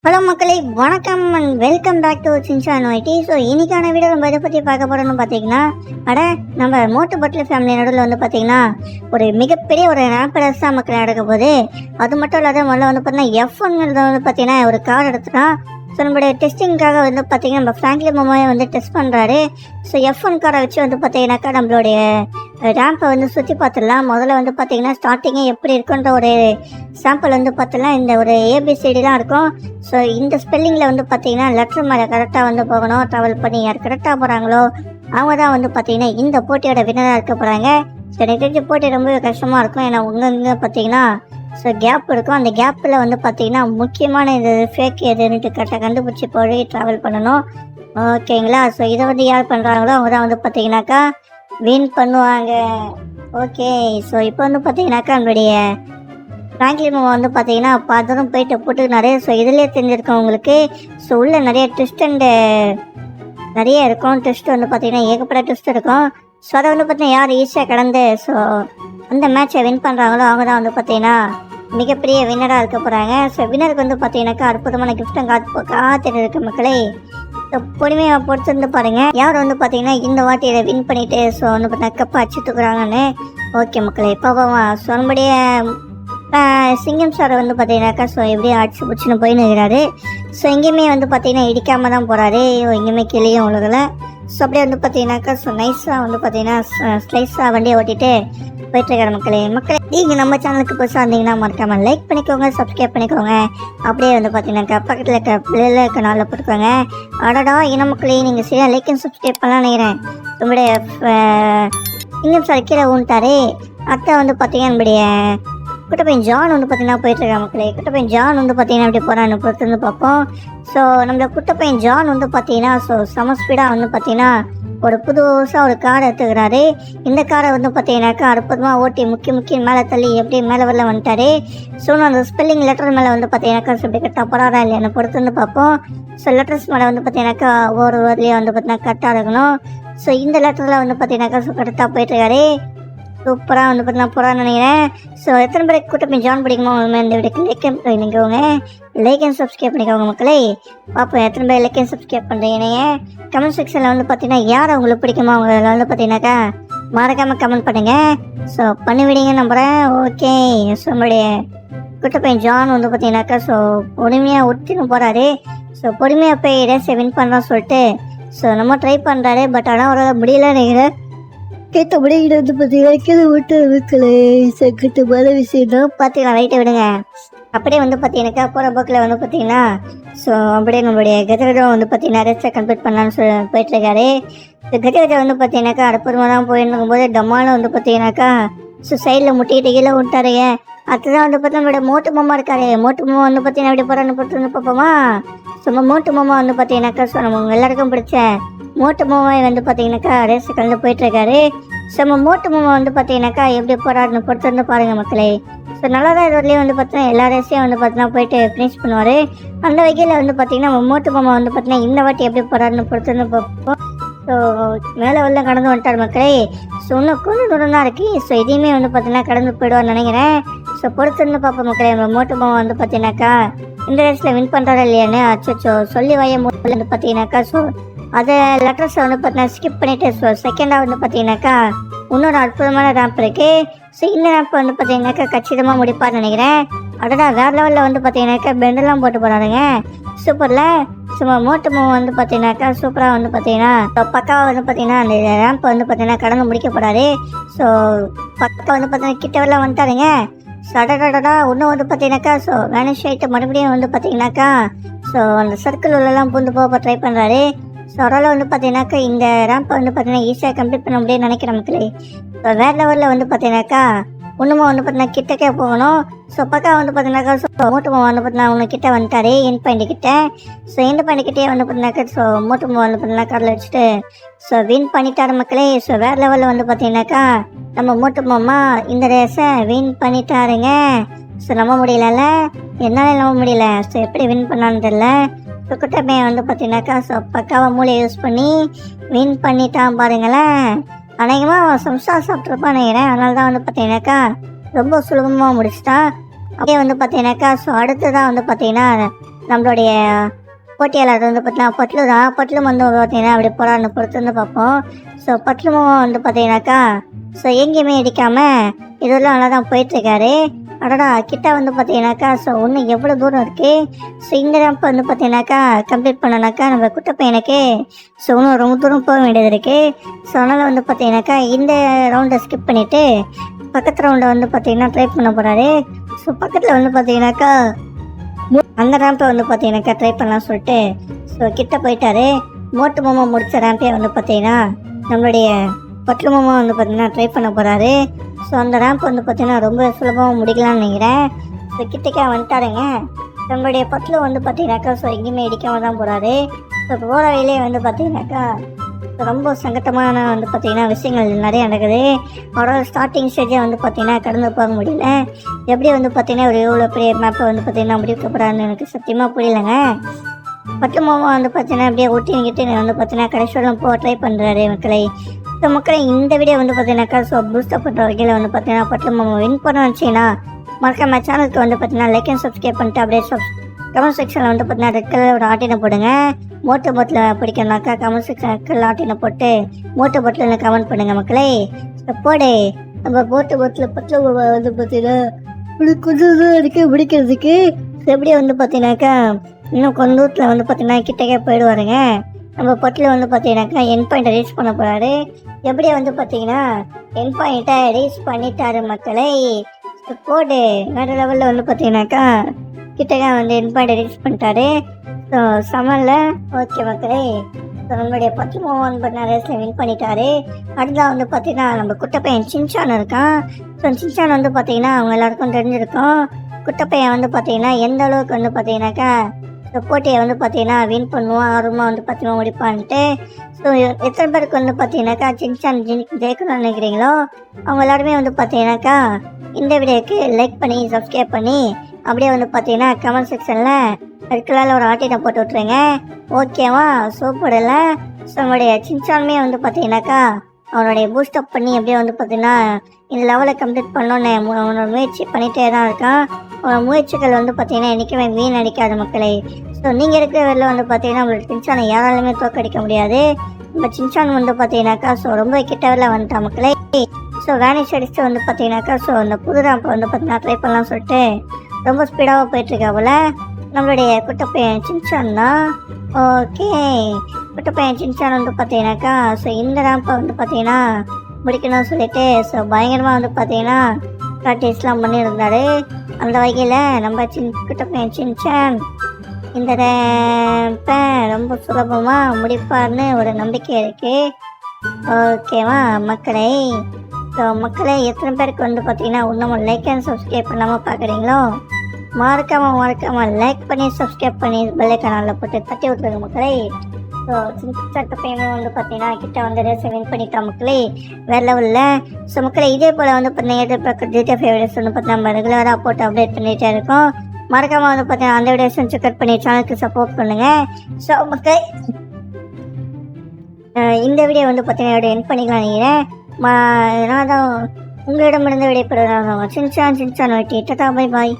Hello மக்களே, வணக்கம் and welcome back to Shinchan YT. So இன்னைக்கான வீடியோ நம்ம இதை பற்றி பார்க்க போகிறோம்னு பார்த்தீங்கன்னா, நம்ம மோட்டு பட்லு ஃபேமிலி நடுவில் வந்து பார்த்தீங்கன்னா ஒரு மிகப்பெரிய ஒரு ரேம்பரஸ் தான் மக்கள் நடக்க போகுது. அது மட்டும் இல்லாத முதல்ல வந்து பார்த்தீங்கன்னா F1 வந்து பார்த்தீங்கன்னா ஒரு கார் எடுத்துட்டான். ஸோ நம்மளுடைய டெஸ்டிங்காக வந்து பார்த்தீங்கன்னா நம்ம ஃப்ராங்க்லின் மொமாயை வந்து டெஸ்ட் பண்ணுறாரு. ஸோ F1 காரை வச்சு வந்து பார்த்தீங்கன்னாக்கா நம்மளுடைய ரேம்பை வந்து சுற்றி பார்த்துடலாம். முதல்ல வந்து பார்த்தீங்கன்னா ஸ்டார்டிங்கே எப்படி இருக்குன்ற ஒரு சாம்பிள் வந்து பார்த்துலாம். இந்த ஒரு ஏபிசிடி தான் இருக்கும். ஸோ இந்த ஸ்பெல்லிங்கில் வந்து பார்த்தீங்கன்னா லெட்டர் மேலே கரெக்டாக வந்து போகணும். ட்ராவல் பண்ணி யார் கரெக்டாக போகிறாங்களோ அவங்க தான் வந்து பார்த்தீங்கன்னா இந்த போட்டியோட வினராக இருக்க போகிறாங்க. ஸோ எனக்கு தெரிஞ்ச போட்டி ரொம்பவே கஷ்டமாக இருக்கும். ஏன்னா உங்க பார்த்தீங்கன்னா ஸோ கேப் இருக்கும். அந்த கேப்பில் வந்து பார்த்தீங்கன்னா முக்கியமான இந்த ஃபேக் எதுன்ட்டு கரெக்டாக கண்டுபிடிச்சி போய் ட்ராவல் பண்ணணும். ஓகேங்களா? ஸோ இதை வந்து யார் பண்ணுறாங்களோ அவங்க தான் வந்து பார்த்தீங்கன்னாக்கா வின் பண்ணுவாங்க. ஓகே, ஸோ இப்போ வந்து பார்த்தீங்கன்னாக்கா நம்மளுடைய ஃப்ராங்க்லின் மொமா வந்து பார்த்தீங்கன்னா பார்த்ததும் போயிட்டு போட்டு நிறைய ஸோ இதிலே தெரிஞ்சிருக்கோம் உங்களுக்கு. ஸோ உள்ள நிறைய ட்விஸ்ட் அண்டு நிறைய இருக்கும். ட்விஸ்ட் வந்து பார்த்தீங்கன்னா ஏகப்பட்ட ட்விஸ்ட் இருக்கும். ஸோ அதை வந்து பார்த்தீங்கன்னா யார் ஈஸியாக கடந்து ஸோ அந்த மேட்சை வின் பண்ணுறாங்களோ அவங்க தான் வந்து பார்த்தீங்கன்னா மிகப்பெரிய வின்னராக இருக்க போகிறாங்க. ஸோ வின்னருக்கு வந்து பார்த்தீங்கன்னாக்கா அற்புதமான கிஃப்ட்டும் காத்துட்டு இருக்க மக்களே. ஸோ பொறுமையாக பொறுத்திருந்து பாருங்கள் யார் வந்து பார்த்தீங்கன்னா இந்த வாட்டி இதை வின் பண்ணிவிட்டு ஸோ வந்து பார்த்தீங்கன்னா கப்பை அடிச்சு தூக்குறாங்கன்னு. ஓகே மக்களே, இப்போ ஸோ நம்முடைய சிங்கம் சார் வந்து பார்த்தீங்கன்னாக்கா ஸோ எப்படியும் அடிச்சு பிடிச்சின்னு போயின்னு இருக்கிறாரு. ஸோ எங்கேயுமே வந்து பார்த்தீங்கன்னா இடிக்காமல் தான் போகிறாரு. எங்கேயுமே கிளியும் உலகில். ஸோ அப்படியே வந்து பார்த்தீங்கன்னாக்கா ஸோ நைஸாக வந்து பார்த்தீங்கன்னா ஸ்லைஸாக வண்டியை ஓட்டிட்டு போயிட்டுருக்காரு மக்களே. நீங்கள் நம்ம சேனலுக்கு புதுசாக இருந்தீங்கன்னா மறக்காமல் லைக் பண்ணிக்கோங்க, சப்ஸ்கிரைப் பண்ணிக்கோங்க. அப்படியே வந்து பார்த்தீங்கன்னாக்கா பக்கத்தில் இருக்க பிள்ளைல இருக்க நாளில் போட்டுக்கோங்க. அடடா இன மக்களே, நீங்கள் சரியாக லைக் அண்ட் சப்ஸ்கிரைப் பண்ணலாம் நினைக்கிறேன். நம்மளுடைய சிங்கம் சார் கீழே ஊன்ட்டாரு. அத்தை வந்து பார்த்தீங்கன்னா நம்மளுடைய குட்டப்பையன் ஜான் வந்து பார்த்தீங்கன்னா போயிட்டுருக்கா மக்களே. குட்டப்பையன் ஜான் வந்து பார்த்தீங்கன்னா அப்படி போகிறான்னு பொறுத்து வந்து பார்ப்போம். ஸோ நம்மளோட குட்டப்பையன் ஜான் வந்து பார்த்தீங்கன்னா ஸோ செம ஸ்பீடாக வந்து பார்த்தீங்கன்னா ஒரு புதுசாக ஒரு காரை எடுத்துக்கிறாரு. இந்த காரை வந்து பார்த்தீங்கன்னாக்கா அற்புதமாக ஓட்டி முக்கிய மேலே தள்ளி எப்படி மேலே வரல வந்துட்டாரு. ஸோ அந்த ஸ்பெல்லிங் லெட்டர் மேலே வந்து பார்த்தீங்கன்னாக்கா ஸோ இப்படி கரெக்டாக போகிறாரா இல்லைன்னு பொறுத்து வந்து பார்ப்போம். ஸோ லெட்டர்ஸ் மேலே வந்து பார்த்தீங்கன்னாக்கா ஒவ்வொரு வரலையும் வந்து பார்த்தீங்கன்னா கரெக்டாக இருக்கணும். ஸோ இந்த லெட்டரில் வந்து பார்த்தீங்கன்னாக்கா ஸோ கரெக்டாக போயிட்டுருக்காரு. சூப்பராக வந்து பார்த்தீங்கன்னா போகிறான்னு நினைக்கிறேன். ஸோ எத்தனை பேருக்கு கூட்டம் ஜாயின் பண்ணிக்குமோ இந்த வீடியோக்கு லைக் பண்ணிக்கோங்க, லைக் அண்ட் சப்ஸ்கிரைப் பண்ணிக்கோங்க மக்களே. பார்ப்போம் எத்தனை பேர் லைக் அண்ட் சப்ஸ்கிரைப் பண்ணுறீங்க. கமெண்ட் செக்ஷனில் வந்து பார்த்தீங்கன்னா யார் அவங்களுக்கு பிடிக்குமோ அவங்கள வந்து பார்த்தீங்கன்னாக்கா மறக்காமல் கமெண்ட் பண்ணுங்கள். ஸோ பண்ணிவிடுங்க நம்புகிறேன். ஓகே, ஸோ நம்மளுடைய குட்டப்பையன் ஜான் வந்து பார்த்தீங்கன்னாக்கா ஸோ பொறுமையாக ஒட்டின்னு போகிறாரு. ஸோ பொறுமையாக போய் ரேஸை வின் பண்ணலாம் சொல்லிட்டு ஸோ நம்ம ட்ரை பண்ணுறாரு. பட் ஆனால் அவரால் முடியல நினைக்கிறேன். கேட்ட முடியாது வந்து பார்த்தீங்கன்னா விட்டு வைக்கல சக்கிட்டு மத விஷயம் தான் பார்த்தீங்கன்னா ரைட்டை விடுங்க. அப்படியே வந்து பார்த்தீங்கன்னாக்கா போகிற போக்கில் வந்து பார்த்தீங்கன்னா ஸோ அப்படியே நம்மளுடைய கஜகஜம் வந்து பார்த்தீங்கன்னா ரேஸை கம்ப்ளீட் பண்ணலான்னு சொல்லி போயிட்டுருக்காரு. இந்த கஜகஜம் வந்து பார்த்தீங்கன்னாக்கா அற்புதமாக தான் போயிருக்கும் போது டம்மாலும் வந்து பார்த்தீங்கன்னாக்கா ஸோ சைடில் முட்டிக்கிட்டு கீழே விட்டாருங்க. அதுதான் வந்து பார்த்தா நம்மளுடைய மோட்டு மாமா இருக்காரு. மோட்டு மாமா வந்து பார்த்தீங்கன்னா அப்படி போகிறான்னு பொறுத்து வந்து பார்ப்போமா. ஸோ மோட்டு மாமா வந்து பார்த்தீங்கன்னாக்கா ஸோ நம்ம எல்லாருக்கும் பிடிச்ச மோட்டு மாமா வந்து பார்த்தீங்கன்னாக்கா ரேஸு கலந்து போயிட்டுருக்காரு. ஸோ நம்ம மோட்டு மாமா வந்து பார்த்தீங்கன்னாக்கா எப்படி போராடுன்னு பொறுத்து வந்து பாருங்கள் மக்களே. ஸோ நல்லா தான் இதுலேயும் வந்து பார்த்தீங்கன்னா எல்லா ரேஸையும் வந்து பார்த்தீங்கன்னா போயிட்டு ஃபினிஷ் பண்ணுவார். அந்த வகையில் வந்து பார்த்தீங்கன்னா நம்ம மோட்டு மாமா வந்து பார்த்தீங்கன்னா இந்த வாட்டி எப்படி போராடுன்னு பொறுத்து வந்து பார்ப்போம். ஸோ மேலே உள்ள கடந்து வந்துட்டார் மக்களே. ஸோ இன்னும் கொஞ்சம் தூரம் தான் இருக்குது. ஸோ இதையுமே வந்து பார்த்தீங்கன்னா கடந்து போயிடுவான்னு நினைக்கிறேன். ஸோ பொறுத்து வந்து பார்ப்போம் மக்களே. நம்ம மோட்டு மாமா வந்து பார்த்தீங்கன்னாக்கா இந்த ரேஸில் வின் பண்ணுறாரா இல்லையான்னு அச்சோ சொல்லி வாய மோட்டில் வந்து பார்த்தீங்கன்னாக்கா ஸோ அதை லெட்டர்ஸை வந்து பார்த்தீங்கன்னா ஸ்கிப் பண்ணிவிட்டு ஸோ செகண்டாக வந்து பார்த்தீங்கன்னாக்கா இன்னொரு அற்புதமான ரேம்ப் இருக்குது. ஸோ இந்த ரேம்ப் வந்து பார்த்தீங்கன்னாக்கா கச்சிதமாக முடிப்பார்னு நினைக்கிறேன். அதோட வேறு லெவலில் வந்து பார்த்தீங்கன்னாக்கா பெண்டெல்லாம் போட்டு போகிறாருங்க. சூப்பரில் சும்மா மோட்டு மூவ் வந்து பார்த்தீங்கன்னாக்கா சூப்பராக வந்து பார்த்தீங்கன்னா பக்காவாக வந்து பார்த்தீங்கன்னா அந்த ரேம்ப் வந்து பார்த்தீங்கன்னா கடந்து முடிக்க போகிறாரு. ஸோ பக்கா வந்து பார்த்தீங்கன்னா கிட்ட வரலாம் வந்துட்டாருங்க. ஸோ அடடா இன்னும் வந்து பார்த்தீங்கன்னாக்கா ஸோ வேனிஷ் ஆகிட்டு மறுபடியும் வந்து பார்த்தீங்கன்னாக்கா ஸோ அந்த சர்க்கிள் உள்ளெல்லாம் பூந்து போக ட்ரை பண்ணுறாரு. ஸோ அதனால் வந்து பார்த்தீங்கன்னாக்கா இந்த ரேம்பை வந்து பார்த்தீங்கன்னா ஈஸியாக கம்ப்ளீட் பண்ண முடியும்னு நினைக்கிறேன் மக்களே. ஸோ வேறு லெவலில் வந்து பார்த்தீங்கன்னாக்கா இன்னுமா வந்து பார்த்தீங்கன்னா கிட்டக்கே போகணும். ஸோ பக்கா வந்து பார்த்தீங்கன்னாக்கா ஸோ மோட்டுமா வந்து பார்த்தீங்கன்னா அவங்க கிட்டே வந்துட்டாரு என் பாயிண்ட் கிட்டே. ஸோ எந்த பாயிண்ட் கிட்டே வந்து பார்த்தீங்கன்னாக்கா ஸோ மோட்டுமா வந்து பார்த்தீங்கன்னா கடலில் வச்சுட்டு ஸோ வின் பண்ணிட்டாரு மக்களே. ஸோ வேறு லெவலில் வந்து பார்த்தீங்கன்னாக்கா நம்ம மோட்டுமாமா இந்த ரேஸை வின் பண்ணிட்டாருங்க. ஸோ நம்ப முடியல, என்னால் நம்ப முடியல. ஸோ எப்படி வின் பண்ணான்னு தெரியல. ஸோ குட்டப்பையன் வந்து பார்த்தீங்கன்னாக்கா ஸோ பக்காவை மூளையை யூஸ் பண்ணி வின் பண்ணிட்டான் பாருங்களேன். அநேகமாக அவன் சம்சா சாப்பிட்ருப்பான்னு நினைக்கிறேன். அதனால தான் வந்து பார்த்தீங்கன்னாக்கா ரொம்ப சுலபமாக முடிச்சிட்டான். அப்படியே வந்து பார்த்தீங்கன்னாக்கா ஸோ அடுத்ததான் வந்து பார்த்தீங்கன்னா நம்மளுடைய போட்டியாளர் வந்து பார்த்தீங்கன்னா பட்லு தான். பட்லும் வந்து பார்த்தீங்கன்னா அப்படி போராடின பொறுத்து வந்து பார்ப்போம். ஸோ பட்லும் வந்து பார்த்தீங்கன்னாக்கா ஸோ எங்கேயுமே இடிக்காமல் இதெல்லாம் நல்லா தான் போயிட்டுருக்காரு. அடடா கிட்ட வந்து பார்த்தீங்கன்னாக்கா ஸோ இன்னும் எவ்வளோ தூரம் இருக்குது. ஸோ இந்த ரேம்ப் வந்து பார்த்தீங்கன்னாக்கா கம்ப்ளீட் பண்ணனாக்கா நம்ம குட்டை பையனுக்கு ஸோ இன்னும் ரொம்ப தூரம் போக வேண்டியது இருக்குது. ஸோ அதனால் வந்து பார்த்தீங்கன்னாக்கா இந்த ரவுண்டை ஸ்கிப் பண்ணிவிட்டு பக்கத்து ரவுண்டை வந்து பார்த்தீங்கன்னா ட்ரை பண்ண போகிறாரு. ஸோ பக்கத்தில் வந்து பார்த்தீங்கன்னாக்கா அந்த ரேம்பை வந்து பார்த்தீங்கன்னாக்கா ட்ரை பண்ணலாம் சொல்லிட்டு ஸோ கிட்ட போயிட்டாரு. மோட்டு மாமா முடித்த ரேம்பே வந்து பார்த்தீங்கன்னா நம்மளுடைய பட்லு மாமா வந்து பார்த்தீங்கன்னா ட்ரை பண்ண போகிறாரு. ஸோ அந்த ரேம்ப் வந்து பார்த்தீங்கன்னா ரொம்ப சுலபமாக முடிக்கலாம்னு நினைக்கிறேன். ஸோ கிட்டக்கே வந்துட்டாருங்க. நம்மளுடைய பட்லு வந்து பார்த்தீங்கன்னாக்கா ஸோ எங்கேயுமே இடிக்காமல் தான் போகிறாரு. ஸோ போகிற வழியிலே வந்து பார்த்தீங்கன்னாக்கா ரொம்ப சங்கட்டமான வந்து பார்த்தீங்கன்னா விஷயங்கள் நிறைய நடக்குது. அவரோட ஸ்டார்டிங் ஸ்டேஜே வந்து பார்த்தீங்கன்னா கடந்து போக முடியல. எப்படி வந்து பார்த்தீங்கன்னா ஒரு எவ்வளோ பெரிய மேப்பை வந்து பார்த்தீங்கன்னா முடிக்க போகிறாருன்னு எனக்கு சத்தியமாக புரியலைங்க. பட்லு மாமா வந்து பார்த்தீங்கன்னா அப்படியே ஒட்டிக்கிட்டு வந்து பார்த்தீங்கன்னா கடைசியெல்லாம் போக ட்ரை பண்ணுறாரு மக்களை. ஸோ மக்களை இந்த வீடியோ வந்து பார்த்தீங்கன்னாக்கா ஸோ பூஸ்டப் பண்ணுற வகையில் வந்து பார்த்தீங்கன்னா பட்லு மாமா வின் பண்ண வச்சிங்கன்னா மறக்காம சேனலுக்கு வந்து பார்த்தீங்கன்னா லைக் அண்ட் சப்ஸ்கிரைப் பண்ணிட்டு அப்படியே கமெண்ட் செக்ஷனில் வந்து பார்த்தீங்கன்னா ரெட் கலர் ஒரு ஆட்டினை போடுங்க. மோட்டோ பாட்டில் பிடிக்கணுனாக்கா கமெண்ட் செக்ஷன் ஆட்டினை போட்டு மோட்டோ பாட்டில் கமெண்ட் பண்ணுங்கள் மக்களை. போடு நம்ம மோட்டோ பாட்டில் பட்லு மாமா வந்து பார்த்தீங்கன்னா கொஞ்சம் தான் இருக்குது பிடிக்கிறதுக்கு. எப்படியே வந்து பார்த்தீங்கன்னாக்கா இன்னும் கொஞ்ச தூரத்தில் வந்து பார்த்தீங்கன்னா கிட்டக்கே போயிடுவாருங்க. நம்ம பட்டில் வந்து பார்த்தீங்கன்னாக்கா என் பாயிண்ட்டை ரீச் பண்ண போகிறாரு. எப்படியே வந்து பார்த்தீங்கன்னா என் பாயிண்ட்டை ரீச் பண்ணிட்டாரு மக்களை. போடு வேறு லெவலில் வந்து பார்த்தீங்கன்னாக்கா கிட்டக்கா வந்து என் பாயிண்ட்டை ரீச் பண்ணிட்டாரு. ஸோ சமனில் ஓகே மக்களே. ஸோ நம்மளுடைய பட்லு மாமா வந்து பார்த்தீங்கன்னா ரேஸில் வின் பண்ணிட்டாரு. அடுத்ததான் வந்து பார்த்தீங்கன்னா நம்ம குட்டை பையன் சின்சான் இருக்கான். ஸோ சின்சான் வந்து பார்த்தீங்கன்னா அவங்க எல்லாருக்கும் தெரிஞ்சிருக்கும் குட்டை பையன் வந்து பார்த்தீங்கன்னா எந்த அளவுக்கு வந்து பார்த்தீங்கன்னாக்கா ஸோ போட்டியை வந்து பார்த்தீங்கன்னா வின் பண்ணுவோம் ஆர்வமாக வந்து பார்த்தீங்கன்னா முடிப்பான்ட்டு. ஸோ எத்தனை பேருக்கு வந்து பார்த்தீங்கன்னாக்கா சின்சான் ஜெயிக்கணும்னு நினைக்கிறீங்களோ அவங்க எல்லாருமே வந்து பார்த்தீங்கன்னாக்கா இந்த வீடியோக்கு லைக் பண்ணி சப்ஸ்கிரைப் பண்ணி அப்படியே வந்து பார்த்தீங்கன்னா கமெண்ட் செக்ஷனில் ரெட் கலரில் ஒரு ஆட்டினை போட்டு விட்ருங்க. ஓகேவா சூப்பரில். ஸோ நம்மளுடைய சின்சானுமே வந்து பார்த்தீங்கன்னாக்கா அவனுடைய பூஸ்டப் பண்ணி அப்படியே வந்து பார்த்தீங்கன்னா இந்த லெவலை கம்ப்ளீட் பண்ணோன்னு அவனோட முயற்சி பண்ணிகிட்டே தான் இருக்கான். அவனோட முயற்சிகள் வந்து பார்த்தீங்கன்னா என்றைக்குமே வீண் அடிக்காத மக்களை. ஸோ நீங்கள் இருக்கிற வெளில வந்து பார்த்தீங்கன்னா உங்களோட சின்சானை யாராலுமே தோக்கடிக்க முடியாது. நம்ம சின்சான் வந்து பார்த்தீங்கன்னாக்கா ஸோ ரொம்ப கிட்ட வெளில வந்துட்டான் மக்களை. ஸோ வேனிஷ் அடிச்சுட்டு வந்து பார்த்தீங்கன்னாக்கா ஸோ அந்த புது ரேம்பை வந்து பார்த்தீங்கன்னா ட்ரை பண்ணலாம் சொல்லிட்டு ரொம்ப ஸ்பீடாக போயிட்டுருக்கா போல் நம்மளுடைய குட்டை பையன் சின்சான் தான். ஓகே குட்டை பையன் சின்சான் வந்து பார்த்தீங்கன்னாக்கா ஸோ இந்த ரேம்பை வந்து பார்த்தீங்கன்னா முடிக்கணும்னு சொல்லிட்டு ஸோ பயங்கரமாக வந்து பார்த்தீங்கன்னா ப்ராக்டிஸ்லாம் பண்ணியிருந்தாரு. அந்த வகையில் நம்ம குட்டை பையன் சின்சான் இந்த ரேம்பை ரொம்ப சுலபமாக முடிப்பார்னு ஒரு நம்பிக்கை இருக்குது. ஓகேவா மக்களை. ஸோ மக்களை எத்தனை பேருக்கு வந்து பார்த்தீங்கன்னா இன்னும் லைக் அண்ட் சப்ஸ்கிரைப் பண்ணாமல் பார்க்குறீங்களோ மறக்காமல் லைக் பண்ணி சப்ஸ்கிரைப் பண்ணி பெல் ஐகானில் போட்டு தட்டி விட்டுருங்க மக்களை. ஸோ சின்ன பையனும் வந்து பார்த்தீங்கன்னா கிட்ட வந்து ரேஸை வின் பண்ணிட்டா மக்களே வேறு லெவலில். ஸோ மக்களை இதே போல் வந்து பார்த்தீங்கன்னா ஜிடிஏ ஃபேவரட்ஸ் வந்து பார்த்தீங்கன்னா நம்ம ரெகுலராக போட்டு அப்டேட் பண்ணிகிட்டே இருக்கோம். மறக்காமல் வந்து பார்த்தீங்கன்னா அந்த வீடியோஸும் செக் பண்ணி சேனலுக்கு சப்போர்ட் பண்ணுங்கள். ஸோ மக்களே இந்த வீடியோ வந்து பார்த்தீங்கன்னா என் பண்ணிக்கலாம் நினைக்கிறேன். நான் தான் உங்களிடமிருந்து விடைபெறுகிறேன். சின்சான் வெட்டி டாடா பை பாய்.